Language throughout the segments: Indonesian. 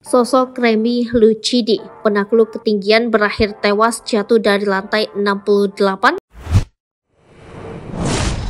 Sosok Remy Lucidi, penakluk ketinggian berakhir tewas jatuh dari lantai 68.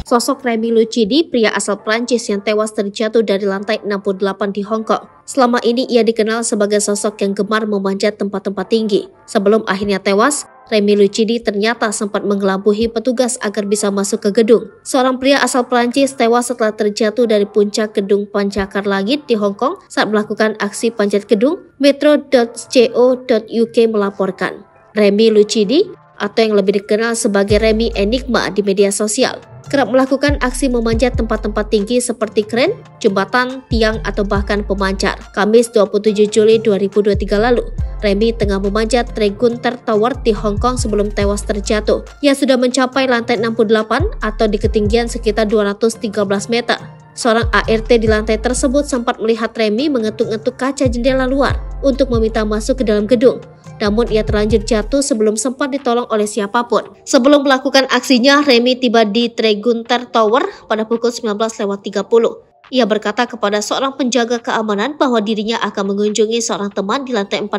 Sosok Remy Lucidi, pria asal Prancis yang tewas terjatuh dari lantai 68 di Hong Kong. Selama ini ia dikenal sebagai sosok yang gemar memanjat tempat-tempat tinggi. Sebelum akhirnya tewas, Remy Lucidi ternyata sempat mengelabuhi petugas agar bisa masuk ke gedung. Seorang pria asal Prancis tewas setelah terjatuh dari puncak gedung Pancakar Langit di Hong Kong saat melakukan aksi panjat gedung. Metro.co.uk melaporkan. Remy Lucidi, atau yang lebih dikenal sebagai Remy Enigma di media sosial, kerap melakukan aksi memanjat tempat-tempat tinggi seperti kren, jembatan, tiang, atau bahkan pemancar. Kamis 27 Juli 2023 lalu, Remy tengah memanjat Tregunter Tower di Hong Kong sebelum tewas terjatuh. Ia sudah mencapai lantai 68 atau di ketinggian sekitar 213 meter. Seorang ART di lantai tersebut sempat melihat Remy mengetuk-ngetuk kaca jendela luar untuk meminta masuk ke dalam gedung. Namun ia terlanjur jatuh sebelum sempat ditolong oleh siapapun. Sebelum melakukan aksinya, Remy tiba di Tregunter Tower pada pukul 19.30. Ia berkata kepada seorang penjaga keamanan bahwa dirinya akan mengunjungi seorang teman di lantai 40.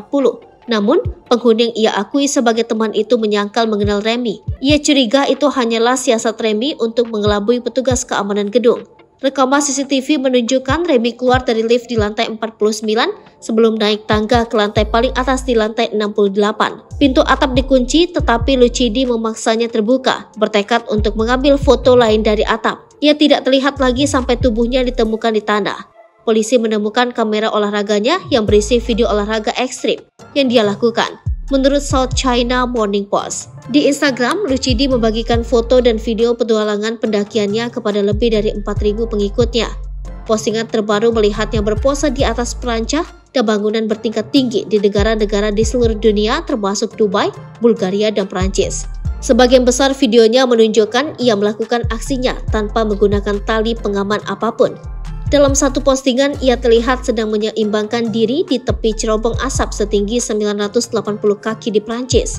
Namun, penghuni yang ia akui sebagai teman itu menyangkal mengenal Remy. Ia curiga itu hanyalah siasat Remy untuk mengelabui petugas keamanan gedung. Rekaman CCTV menunjukkan Remy keluar dari lift di lantai 49 sebelum naik tangga ke lantai paling atas di lantai 68. Pintu atap dikunci tetapi Lucidi memaksanya terbuka, bertekad untuk mengambil foto lain dari atap. Ia tidak terlihat lagi sampai tubuhnya ditemukan di tanah. Polisi menemukan kamera olahraganya yang berisi video olahraga ekstrim yang dia lakukan. Menurut South China Morning Post, di Instagram, Lucidi membagikan foto dan video petualangan pendakiannya kepada lebih dari 4.000 pengikutnya. Postingan terbaru melihatnya berpose di atas perancah dan bangunan bertingkat tinggi di negara-negara di seluruh dunia termasuk Dubai, Bulgaria, dan Prancis. Sebagian besar videonya menunjukkan ia melakukan aksinya tanpa menggunakan tali pengaman apapun. Dalam satu postingan, ia terlihat sedang menyeimbangkan diri di tepi cerobong asap setinggi 980 kaki di Prancis.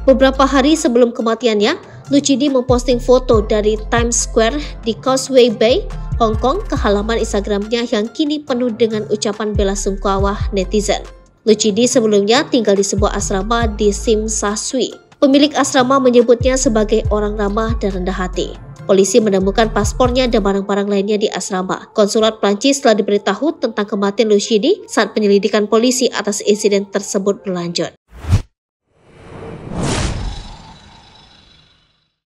Beberapa hari sebelum kematiannya, Lucidi memposting foto dari Times Square di Causeway Bay, Hong Kong ke halaman Instagramnya yang kini penuh dengan ucapan bela sungkawa netizen. Lucidi sebelumnya tinggal di sebuah asrama di Tsim Sha Tsui. Pemilik asrama menyebutnya sebagai orang ramah dan rendah hati. Polisi menemukan paspornya dan barang-barang lainnya di asrama. Konsulat Prancis telah diberitahu tentang kematian Lucidi saat penyelidikan polisi atas insiden tersebut berlanjut.